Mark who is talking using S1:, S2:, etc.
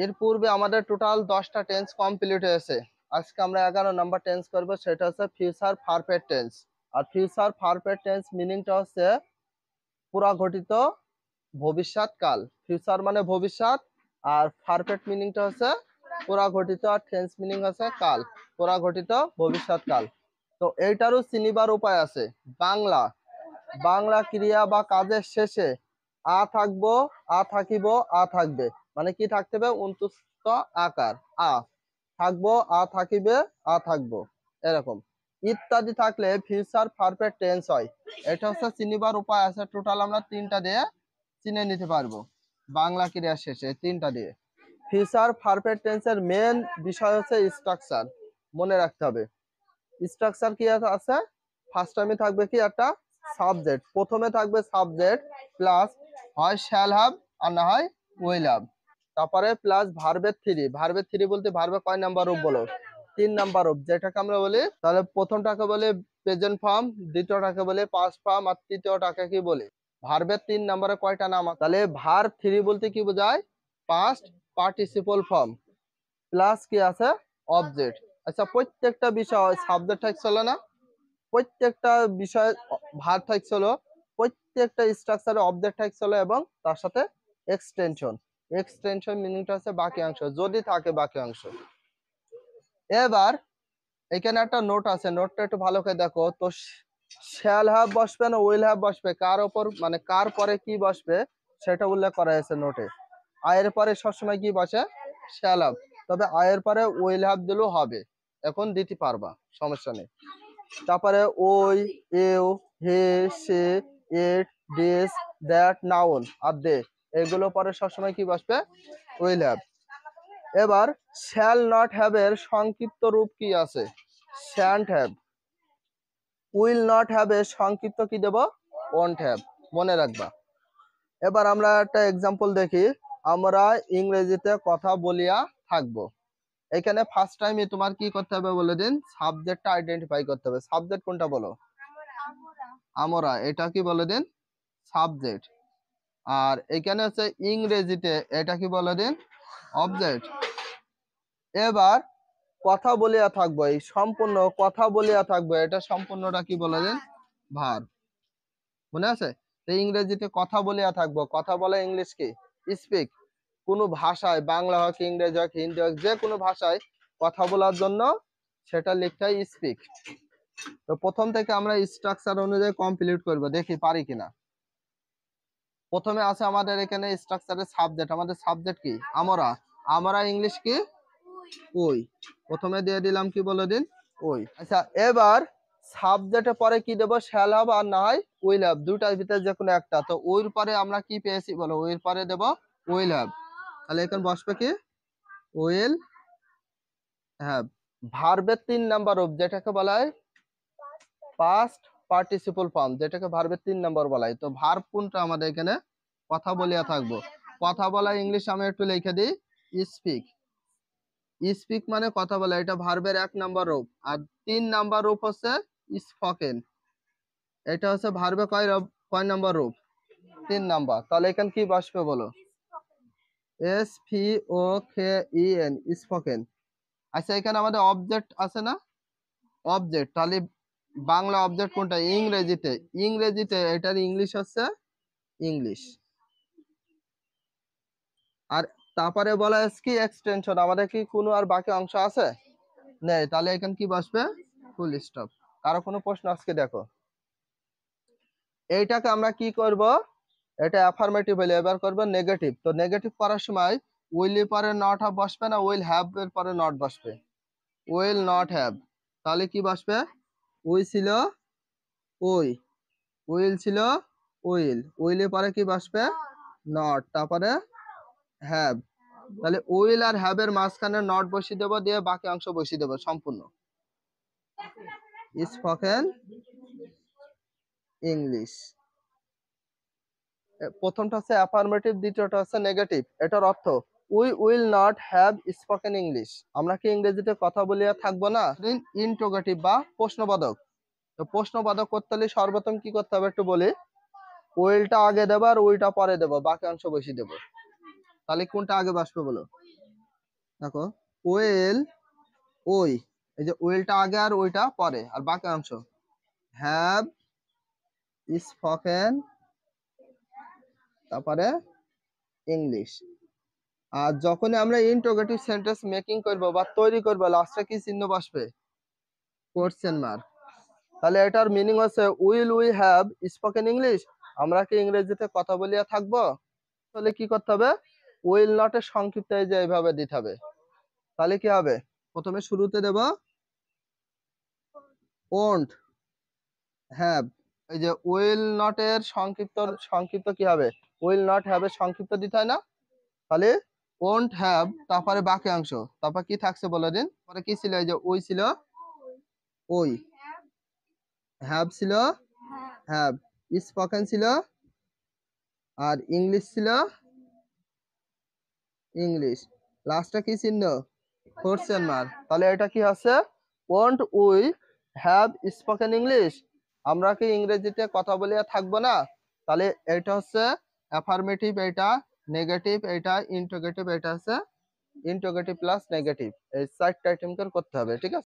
S1: এর পূর্বে আমাদের টোটাল 10টা টেন্স কমপ্লিট হয়েছে। আজকে আমরা 11 নাম্বার টেন্স করব, সেটা হচ্ছে ফিউচার পারফেক্ট টেন্স। আর ফিউচার পারফেক্ট টেন্স মিনিংটা হচ্ছে পুরা ঘটিত ভবিষ্যৎকাল। ফিউচার মানে ভবিষ্যৎ, আর পারফেক্ট মিনিংটা হচ্ছে পুরা ঘটিত, আর টেন্স মিনিং হচ্ছে কাল, পুরা ঘটিত ভবিষ্যৎকাল। তো এইটারও চিনিবার উপায় আছে। বাংলা বাংলা ক্রিয়া বা কাজের শেষে আ থাকবো, আ থাকিব, আ থাকবে, মানে কি থাকতে হবে? উনতুষ্ট আকার আ থাকবো, আ থাকিবে, আ থাকবো, এরকম ইত্যাদি থাকলে ফিউচার পারফেক্ট টেন্স হয়। এটা হচ্ছে চিনিবার উপায় আছে। টোটাল আমরা 3টা দিয়ে চিনে নিতে পারবো বাংলা ক্রিয়া শেষে, 3টা দিয়ে। ফিউচার পারফেক্ট টেন্সের মেন বিষয় হচ্ছে স্ট্রাকচার। মনে রাখতে হবে স্ট্রাকচার কি আছে। ফার্স্ট টাইমে থাকবে কি একটা সাবজেক্ট, প্রথমে থাকবে সাবজেক্ট প্লাস হয় শ্যাল হাব আর না হয় উইল হাব, তারপরে প্লাস ভার্বের থ্রি। ভার্বের থ্রি বলতে ভার্বে কয় নাম্বার রূপ বলো? 3 নাম্বার রূপ, যেটাকে আমরা বলি তাহলে প্রথমটাকে বলে প্রেজেন্ট ফর্ম, দ্বিতীয়টাকে বলে পাস্ট ফর্ম, আর তৃতীয়টাকে কি বলি? ভার্বের 3 নাম্বারে কয়টা নাম আছে? তাহলে ভার্ব থ্রি বলতে কি বোঝায়? পাস্ট পার্টিসিপল ফর্ম প্লাস কি আছে? অবজেক্ট। আচ্ছা, প্রত্যেকটা বিষয় সাবজেক্ট থাকছিল না? প্রত্যেকটা বিষয় ভার্ব থাকছিল, প্রত্যেকটা স্ট্রাকচারে অবজেক্ট থাকছিল, এবং তার সাথে এক্সটেনশন। এক্সটেনশন মিনিংটা হচ্ছে বাকি অংশ, যদি থাকে বাকি অংশ। এবার এখানে একটা নোট আছে, নোটটা একটু ভালো করে দেখো তো। শ্যাল হ্যাভ বসবে না উইল হ্যাভ বসবে, কার ওপর মানে কার পরে কি বসবে সেটা উল্লেখ করা হয়েছে নোটে। আয়ের পরে সবসময় কি বসে? Shall have. তবে আয়ের পরে উইল হ্যাভ দিলেও হবে, এখন দিতে পারবা, সমস্যা নেই। তারপরে ওই, you, he, she, it, this, that, noun আর দে, এগুলো পরে সবসময় কি বসবে? Will have. এবার শ্যাল নট হ্যাভ এর সংক্ষিপ্ত রূপ কি আছে? Shan't have. Will not have এর সংক্ষিপ্ত কি দেব? Won't have. মনে রাখবা। এবার আমরা একটা এক্সাম্পল দেখি। আমরা ইংরেজিতে কথা বলিয়া থাকবো। এখানে ফার্স্ট টাইমে তোমার কি করতে হবে বলে দিন? সাবজেক্টটা আইডেন্টিফাই করতে হবে। সাবজেক্ট কোনটা বলো? আমরা, এটা কি বলে দিন? সাবজেক্ট। আর এখানে হচ্ছে ইংরেজিতে এটা কি বলে দিন? অবজেক্ট। এবার কথা বলিয়া থাকবো, এই সম্পূর্ণ কথা বলিয়া থাকবো, এটা সম্পূর্ণটা কি বলে দিন? ভার্ব। মনে আছে? তো ইংরেজিতে কথা বলিয়া থাকবো, কথা বলা ইংলিশ কি? স্পিক। কোনো ভাষায়, বাংলা হোক, ইংরেজি হোক, হিন্দি হোক, যে কোনো ভাষায় কথা বলার জন্য সেটা লিখতে হয় স্পিক। তো প্রথম থেকে আমরা স্ট্রাকচার অনুযায়ী কমপ্লিট করব, দেখি পারি কিনা। প্রথমে আছে আমাদের এখানে স্ট্রাকচারের সাবজেক্ট। আমাদের সাবজেক্ট কি? আমরা। আমরা ইংলিশ কি? ওই। প্রথমে দিয়ে দিলাম কি বলে দিন? ওই। আচ্ছা, এবার সাবজেক্টের পরে কি দেবো? শ্যাল হ্যাভ আর না হয় উইল হ্যাভ, দুটার ভিতরে যে কোনো একটা। তো ওইর পরে আমরা কি পেয়েছি বলো? ওইর পরে দেব উইল হ্যাভ। তাহলে এখানে বসবে কি? Will have. ভার্বের 3 নাম্বার রূপ, যেটাকে বলা হয় পাস্ট পার্টিসিপল ফর্ম, যেটাকে ভার্বের 3 নাম্বার বলা হয়। তো ভার্ব কোনটা আমাদের এখানে? কথা বলিয়া থাকবো। কথা বলা ইংলিশ আমি একটু লিখে দিই, স্পিক। স্পিক মানে কথা বলা, এটা ভার্বের 1 নাম্বার রূপ। আর 3 নাম্বার রূপ হচ্ছে স্পোকেন। এটা হচ্ছে ভার্বে কয় নাম্বার রূপ? 3 নাম্বার। তাহলে এখানে কি বসবে বলো? এস পি ও কে ই এন, স্পোকেন। আচ্ছা, এখানে আমাদের অবজেক্ট আছে না? অবজেক্ট। তাহলে বাংলা অবজেক্ট কোনটা? ইংরেজিতে। ইংরেজিতে এটার ইংলিশ হচ্ছে ইংলিশ। আর তারপরে বলা হচ্ছে কি এক্সটেনশন। আমাদের কি কোনো আর বাকি অংশ আছে? নেই। তাহলে এখানে কি বসবে? Full stop. কারো কোনো প্রশ্ন আজকে দেখো। এইটাকে আমরা কি করব? এটা অ্যাফার্মেটিভ হলে এবার করব নেগেটিভ। তো নেগেটিভ করার সময় উইল এর পরে নট হ্যাভ বসবে না, উইল হ্যাভ এর পরে নট বসবে। Will not have. তাহলে কি বসবে? উই ছিল ওই, উইল ছিল উইল, উইল এর পরে কি বসবে? নট, তারপরে হ্যাভ। তাহলে উইল আর হ্যাভ এর মাঝখানে নট বসিয়ে দেবো, দিয়ে বাকি অংশ বসিয়ে দেবো সম্পূর্ণ। Spoken English. প্রথমটা হচ্ছে অ্যাফার্মেটিভ, দ্বিতীয়টা হচ্ছে নেগেটিভ। এটার অর্থ we will not have spoken English. আমরা কি ইংরেজিতে কথা বলিয়া থাকবো না? ইন্টারোগেটিভ বা প্রশ্নবোধক। তো প্রশ্নবোধক করতে হলে সর্বপ্রথম কি করতে হবে একটু বলি। উইলটা আগে দেবো আর উইলটা পরে দেবো, বাকি অংশ বসিয়ে দেবো। তাহলে কোনটা আগে বসবে বলো? দেখো ওয়েল, ওই, এই যে ওয়েলটা আগে আর ওইটা পরে, আর বাকি অংশ হ্যাভ স্পোকেন, তারপরে ইংলিশ। আর যখনই আমরা ইন্টারোগেটিভ সেন্টেন্স মেকিং করব বা তৈরি করব, লাস্টে কি চিহ্ন বসবে? Question mark. তাহলে এটার মিনিং হচ্ছে will we have spoken English, আমরা কি ইংরেজিতে কথা বলিয়া থাকবো? তাহলে কি করতে হবে? উইল নট এর সংক্ষিপ্ত এই যে এইভাবে দিতে হবে। তাহলে কি হবে? প্রথমে শুরুতে দেব ওন্ট হ্যাভ, এই যে উইল নট এর সংক্ষিপ্ত কি হবে? উইল নট হ্যাভ এর সংক্ষিপ্ত দিতে হয় না? তাহলে ওন্ট হ্যাভ, তারপরে বাকি অংশ, তারপর কি থাকছে বলে দিন। পরে কি ছিল? এই যে ওই ছিল, ওই, হ্যাভ ছিল, হ্যাভ, স্পোকেন ছিল, আর ইংলিশ ছিল, ইংলিশ। লাস্টটা কি চিহ্ন? Question mark. তাহলে এটা কি আছে? Won't we have spoken English, আমরা কি ইংরেজিতে কথা বলিয়া থাকবো না? তাহলে এটা হচ্ছে অ্যাফার্মেটিভ, এটা নেগেটিভ, এটা ইন্টারোগেটিভ, এটা হচ্ছে ইন্টারোগেটিভ প্লাস নেগেটিভ, এই চারটা আইটেম করতে হবে, ঠিক আছে?